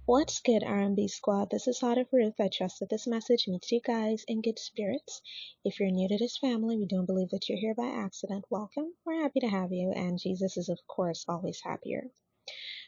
What's good, R&B squad? This is Heart of Ruth. I trust that this message meets you guys in good spirits. If you're new to this family, we don't believe that you're here by accident. Welcome. We're happy to have you, and Jesus is, of course, always happier.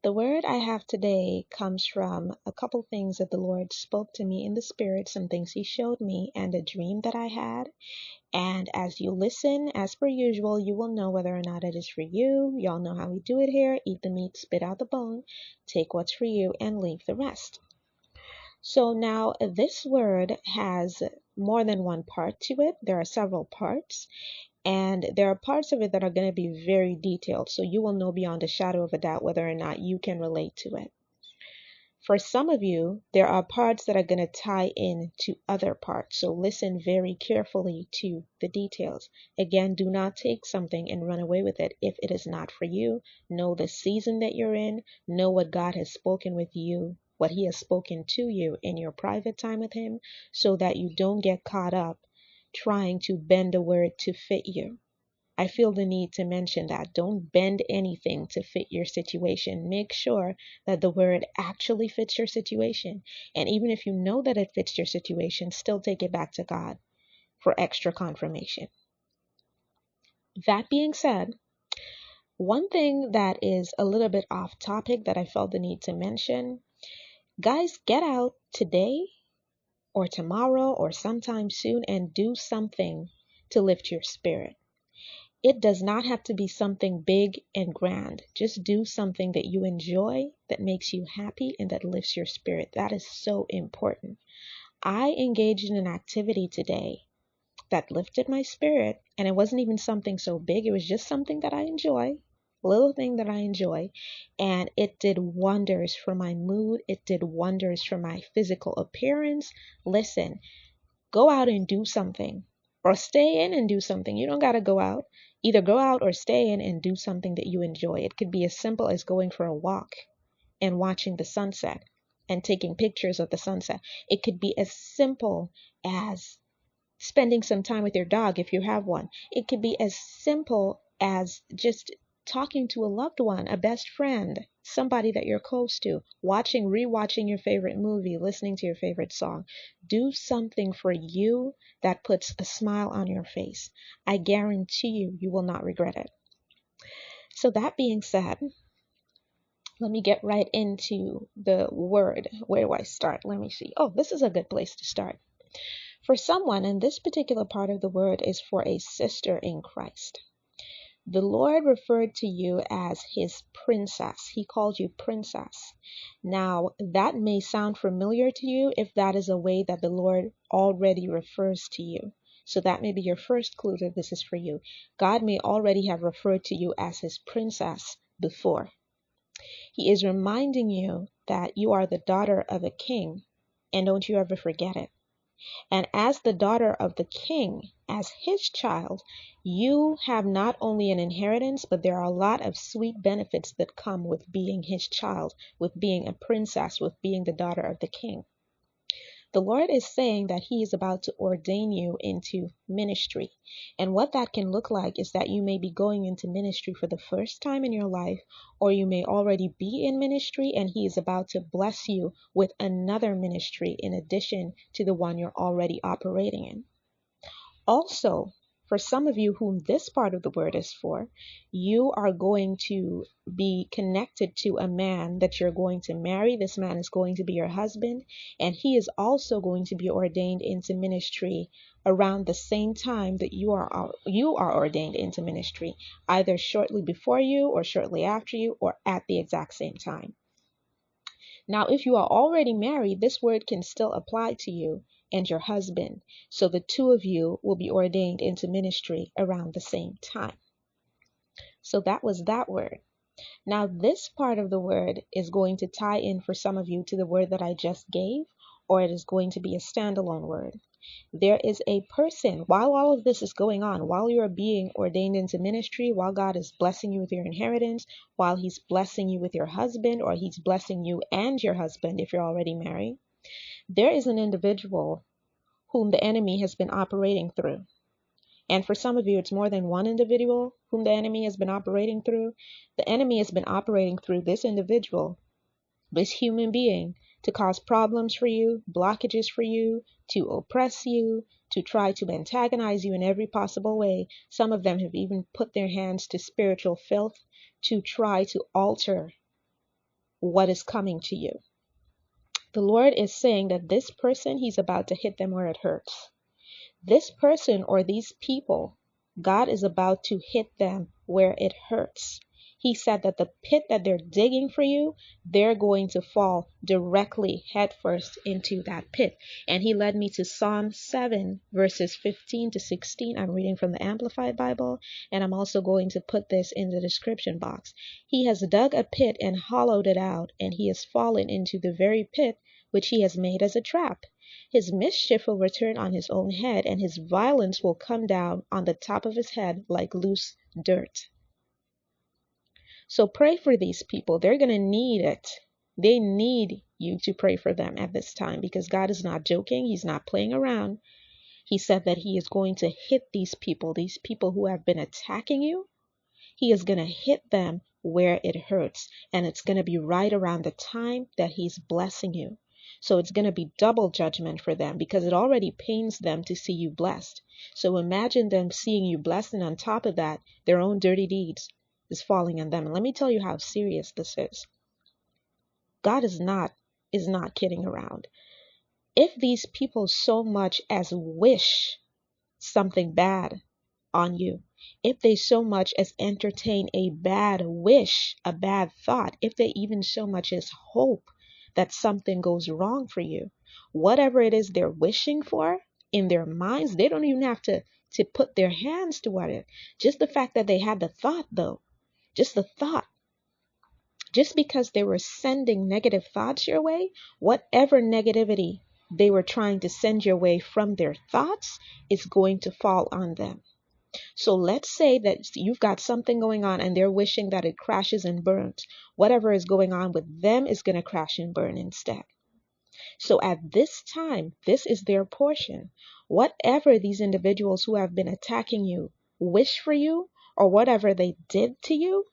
The word I have today comes from a couple things that the Lord spoke to me in the spirit, some things He showed me, and a dream that I had. And as you listen, as per usual, you will know whether or not it is for you. Y'all know how we do it here. Eat the meat, spit out the bone, take what's for you, and leave the rest. So now this word has more than one part to it. There are several parts, and there are parts of it that are going to be very detailed. So you will know beyond a shadow of a doubt whether or not you can relate to it. For some of you, there are parts that are going to tie in to other parts. So listen very carefully to the details. Again, do not take something and run away with it if it is not for you. Know the season that you're in. Know what God has spoken with you, what He has spoken to you in your private time with Him, so that you don't get caught up trying to bend a word to fit you. I feel the need to mention that. Don't bend anything to fit your situation. Make sure that the word actually fits your situation. And even if you know that it fits your situation, still take it back to God for extra confirmation. That being said, one thing that is a little bit off topic that I felt the need to mention, guys, get out today or tomorrow or sometime soon and do something to lift your spirit. It does not have to be something big and grand. Just do something that you enjoy, that makes you happy, and that lifts your spirit. That is so important. I engaged in an activity today that lifted my spirit, and it wasn't even something so big. It was just something that I enjoy, a little thing that I enjoy, and it did wonders for my mood. It did wonders for my physical appearance. Listen, go out and do something, or stay in and do something. You don't got to go out. Either go out or stay in and do something that you enjoy. It could be as simple as going for a walk and watching the sunset and taking pictures of the sunset. It could be as simple as spending some time with your dog if you have one. It could be as simple as just talking to a loved one, a best friend, somebody that you're close to, rewatching your favorite movie, listening to your favorite song. Do something for you that puts a smile on your face. I guarantee you will not regret it. So that being said, let me get right into the word. Where do I start? Let me see. Oh, this is a good place to start. For someone, and this particular part of the word is for a sister in Christ. The Lord referred to you as His princess. He called you princess. Now, that may sound familiar to you if that is a way that the Lord already refers to you. So that may be your first clue that this is for you. God may already have referred to you as His princess before. He is reminding you that you are the daughter of a king, and don't you ever forget it. And as the daughter of the king, as his child, you have not only an inheritance, but there are a lot of sweet benefits that come with being his child, with being a princess, with being the daughter of the king. The Lord is saying that He is about to ordain you into ministry. And what that can look like is that you may be going into ministry for the first time in your life, or you may already be in ministry and He is about to bless you with another ministry in addition to the one you're already operating in. Also, for some of you whom this part of the word is for, you are going to be connected to a man that you're going to marry. This man is going to be your husband, and he is also going to be ordained into ministry around the same time that you are ordained into ministry, either shortly before you or shortly after you or at the exact same time. Now, if you are already married, this word can still apply to you and your husband. So the two of you will be ordained into ministry around the same time. So that was that word. Now, this part of the word is going to tie in for some of you to the word that I just gave, or it is going to be a standalone word. There is a person, while all of this is going on, while you are being ordained into ministry, while God is blessing you with your inheritance, while He's blessing you with your husband, or He's blessing you and your husband if you're already married, there is an individual whom the enemy has been operating through. And for some of you, it's more than one individual whom the enemy has been operating through. The enemy has been operating through this individual, this human being to cause problems for you, blockages for you, to oppress you, to try to antagonize you in every possible way. Some of them have even put their hands to spiritual filth to try to alter what is coming to you. The Lord is saying that this person, he's about to hit them where it hurts. This person or these people, God is about to hit them where it hurts. He said that the pit that they're digging for you, they're going to fall directly headfirst into that pit. And he led me to Psalm 7, verses 15 to 16. I'm reading from the Amplified Bible, and I'm also going to put this in the description box. He has dug a pit and hollowed it out, and he has fallen into the very pit which he has made as a trap. His mischief will return on his own head, and his violence will come down on the top of his head like loose dirt. So pray for these people. They're going to need it. They need you to pray for them at this time, because God is not joking. He's not playing around. He said that he is going to hit these people who have been attacking you. He is going to hit them where it hurts, and it's going to be right around the time that he's blessing you. So it's going to be double judgment for them, because it already pains them to see you blessed. So imagine them seeing you blessed, and on top of that, their own dirty deeds is falling on them. And let me tell you how serious this is. God is not kidding around. If these people so much as wish something bad on you, if they so much as entertain a bad wish, a bad thought, if they even so much as hope that something goes wrong for you, whatever it is they're wishing for in their minds, they don't even have to put their hands to it. Just the fact that they had the thought, though, just the thought, just because they were sending negative thoughts your way, whatever negativity they were trying to send your way from their thoughts is going to fall on them. So let's say that you've got something going on and they're wishing that it crashes and burns. Whatever is going on with them is going to crash and burn instead. So at this time, this is their portion. Whatever these individuals who have been attacking you wish for you, or whatever they did to you,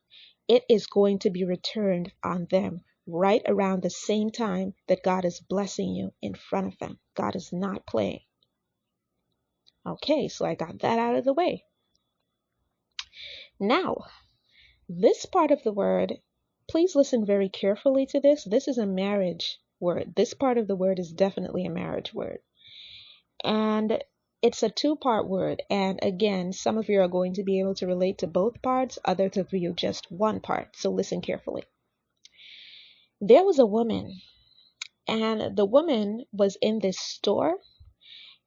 it is going to be returned on them right around the same time that God is blessing you in front of them. God is not playing. Okay, so I got that out of the way. Now, this part of the word, please listen very carefully to this. This is a marriage word. This part of the word is definitely a marriage word. And it's a two-part word. And again, some of you are going to be able to relate to both parts, others of you just one part. So listen carefully. There was a woman, and the woman was in this store.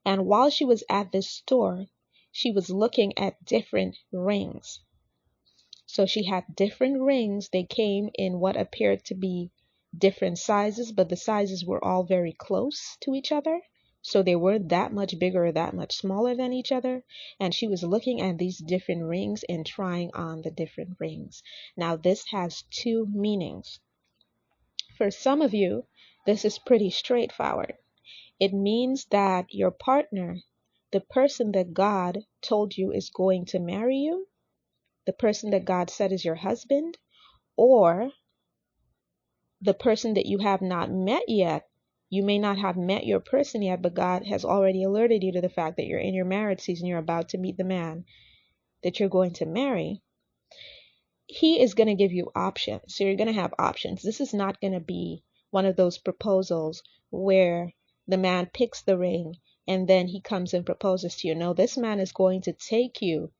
And while she was at this store, she was looking at different rings. So she had different rings. They came in what appeared to be different sizes, but the sizes were all very close to each other. So they weren't that much bigger or that much smaller than each other. And she was looking at these different rings and trying on the different rings. Now, this has two meanings. For some of you, this is pretty straightforward. It means that your partner, the person that God told you is going to marry you, the person that God said is your husband, or the person that you have not met yet. You may not have met your person yet, but God has already alerted you to the fact that you're in your marriage season. You're about to meet the man that you're going to marry. He is going to give you options. So you're going to have options. This is not going to be one of those proposals where the man picks the ring and then he comes and proposes to you. No, this man is going to take you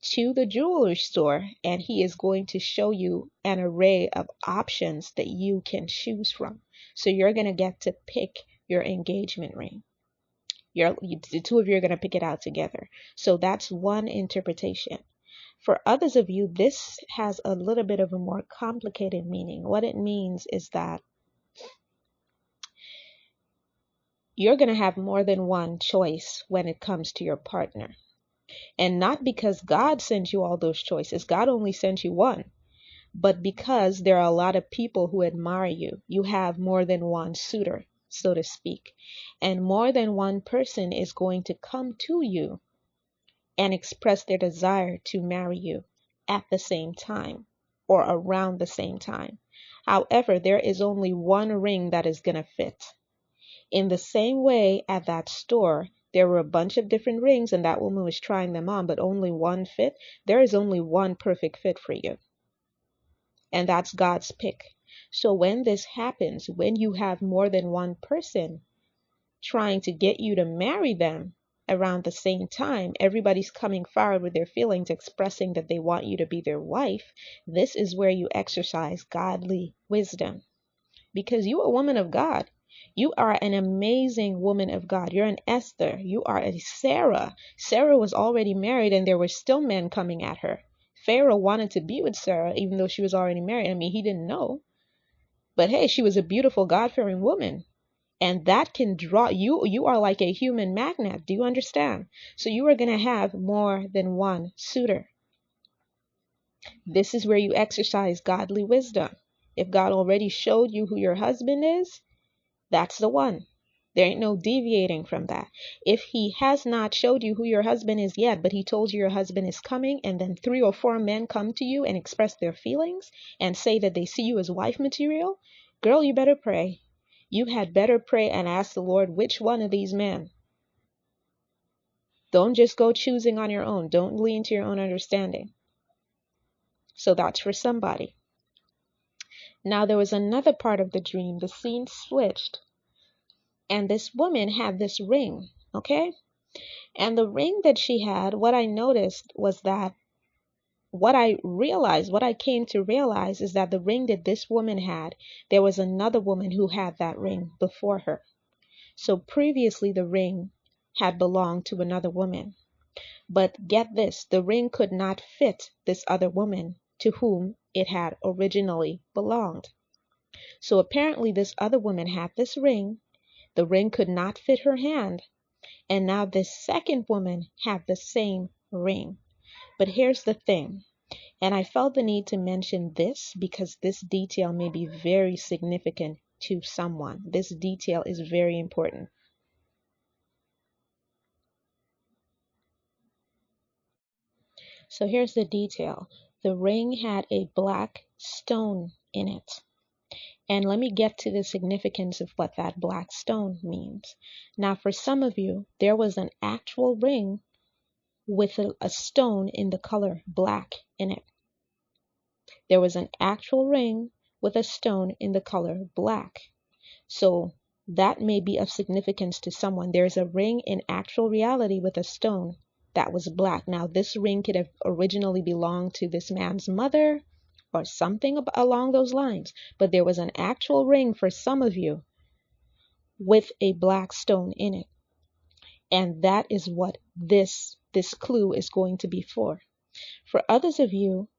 to the jewelry store, and he is going to show you an array of options that you can choose from. So you're going to get to pick your engagement ring. The two of you are going to pick it out together. So that's one interpretation. For others of you, this has a little bit of a more complicated meaning. What it means is that you're going to have more than one choice when it comes to your partner. And not because God sent you all those choices. God only sent you one. But because there are a lot of people who admire you, you have more than one suitor, so to speak. And more than one person is going to come to you and express their desire to marry you at the same time or around the same time. However, there is only one ring that is going to fit. In the same way, at that store, there were a bunch of different rings and that woman was trying them on, but only one fit. There is only one perfect fit for you. And that's God's pick. So when this happens, when you have more than one person trying to get you to marry them around the same time, everybody's coming forward with their feelings, expressing that they want you to be their wife, this is where you exercise godly wisdom. Because you are a woman of God. You are an amazing woman of God. You're an Esther. You are a Sarah. Sarah was already married and there were still men coming at her. Pharaoh wanted to be with Sarah even though she was already married. I mean, he didn't know. But hey, she was a beautiful, God-fearing woman. And that can draw you. You are like a human magnet. Do you understand? So you are going to have more than one suitor. This is where you exercise godly wisdom. If God already showed you who your husband is, that's the one. There ain't no deviating from that. If he has not showed you who your husband is yet, but he told you your husband is coming, and then 3 or 4 men come to you and express their feelings and say that they see you as wife material, girl, you better pray. You had better pray and ask the Lord which one of these men. Don't just go choosing on your own. Don't lean to your own understanding. So that's for somebody. Now there was another part of the dream. The scene switched. And this woman had this ring, okay? And the ring that she had, what I noticed was that what I came to realize is that the ring that this woman had, there was another woman who had that ring before her. So previously the ring had belonged to another woman. But get this, the ring could not fit this other woman to whom it had originally belonged. So apparently this other woman had this ring. The ring could not fit her hand. And now this second woman had the same ring. But here's the thing. And I felt the need to mention this because this detail may be very significant to someone. This detail is very important. So here's the detail. The ring had a black stone in it. And let me get to the significance of what that black stone means. Now, for some of you, there was an actual ring with a stone in the color black in it. There was an actual ring with a stone in the color black. So that may be of significance to someone. There's a ring in actual reality with a stone that was black. Now, this ring could have originally belonged to this man's mother or something along those lines. But there was an actual ring for some of you with a black stone in it. And that is what this clue is going to be for. For others of you,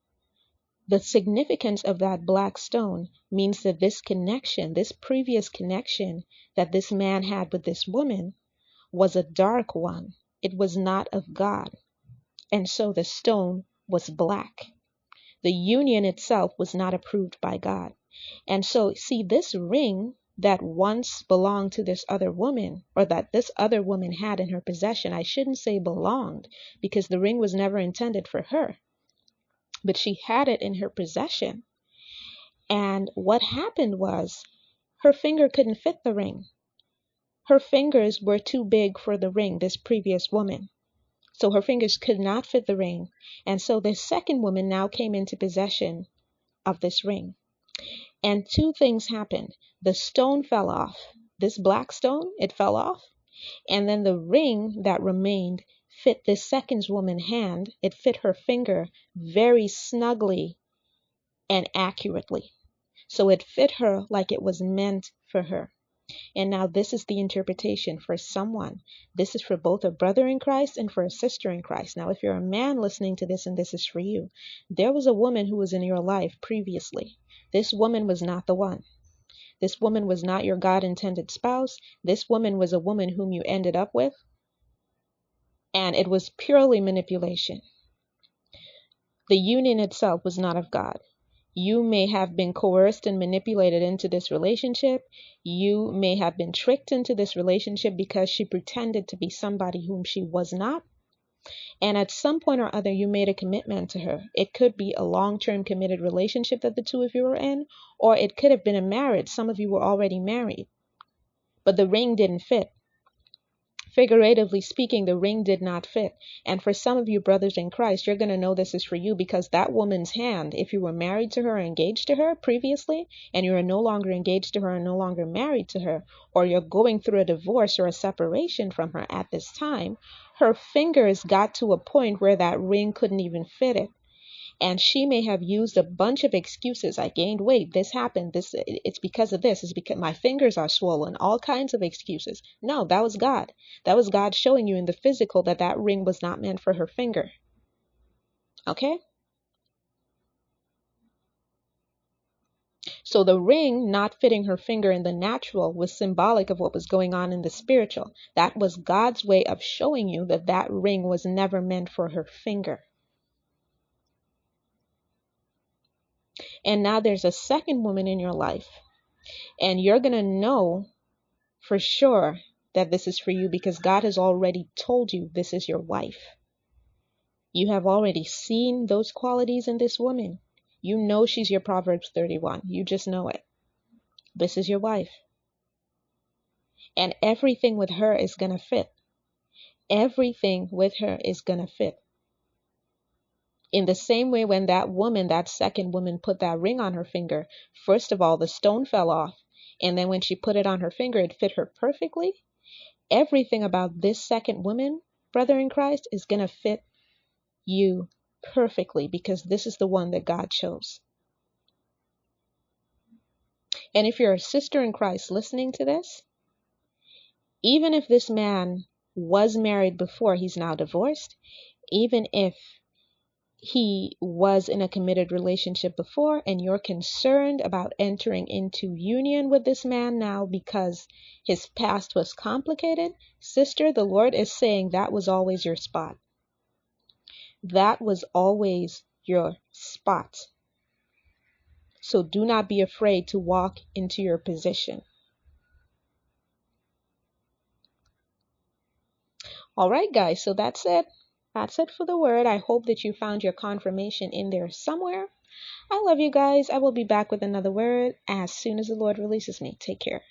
the significance of that black stone means that this connection, this previous connection that this man had with this woman was a dark one. It was not of God. And so the stone was black. The union itself was not approved by God. And so, see, this ring that once belonged to this other woman, or that this other woman had in her possession, I shouldn't say belonged, because the ring was never intended for her. But she had it in her possession. And what happened was her finger couldn't fit the ring. Her fingers were too big for the ring, this previous woman. So her fingers could not fit the ring. And so the second woman now came into possession of this ring. And 2 things happened. The stone fell off. This black stone, it fell off. And then the ring that remained fit this second woman's hand. It fit her finger very snugly and accurately. So it fit her like it was meant for her. And now this is the interpretation for someone. This is for both a brother in Christ and for a sister in Christ. Now, if you're a man listening to this and this is for you, there was a woman who was in your life previously. This woman was not the one. This woman was not your God-intended spouse. This woman was a woman whom you ended up with. And it was purely manipulation. The union itself was not of God. You may have been coerced and manipulated into this relationship. You may have been tricked into this relationship because she pretended to be somebody whom she was not. And at some point or other, you made a commitment to her. It could be a long-term committed relationship that the two of you were in, or it could have been a marriage. Some of you were already married, but the ring didn't fit. Figuratively speaking, the ring did not fit. And for some of you brothers in Christ, you're going to know this is for you, because that woman's hand, if you were married to her or engaged to her previously, and you are no longer engaged to her and no longer married to her, or you're going through a divorce or a separation from her at this time, her fingers got to a point where that ring couldn't even fit it. And she may have used a bunch of excuses. I gained weight. This happened. It's because of this. It's because my fingers are swollen. All kinds of excuses. No, that was God. That was God showing you in the physical that that ring was not meant for her finger. Okay? So the ring not fitting her finger in the natural was symbolic of what was going on in the spiritual. That was God's way of showing you that that ring was never meant for her finger. And now there's a second woman in your life, and you're going to know for sure that this is for you, because God has already told you this is your wife. You have already seen those qualities in this woman. You know she's your Proverbs 31. You just know it. This is your wife. And everything with her is going to fit. Everything with her is going to fit. In the same way, when that woman, that second woman, put that ring on her finger, first of all, the stone fell off. And then when she put it on her finger, it fit her perfectly. Everything about this second woman, brother in Christ, is going to fit you perfectly, because this is the one that God chose. And if you're a sister in Christ listening to this, even if this man was married before, he's now divorced, even if he was in a committed relationship before and you're concerned about entering into union with this man now because his past was complicated, sister, the Lord is saying that was always your spot. That was always your spot. So do not be afraid to walk into your position. All right, guys, so that's it. That's it for the word. I hope that you found your confirmation in there somewhere. I love you guys. I will be back with another word as soon as the Lord releases me. Take care.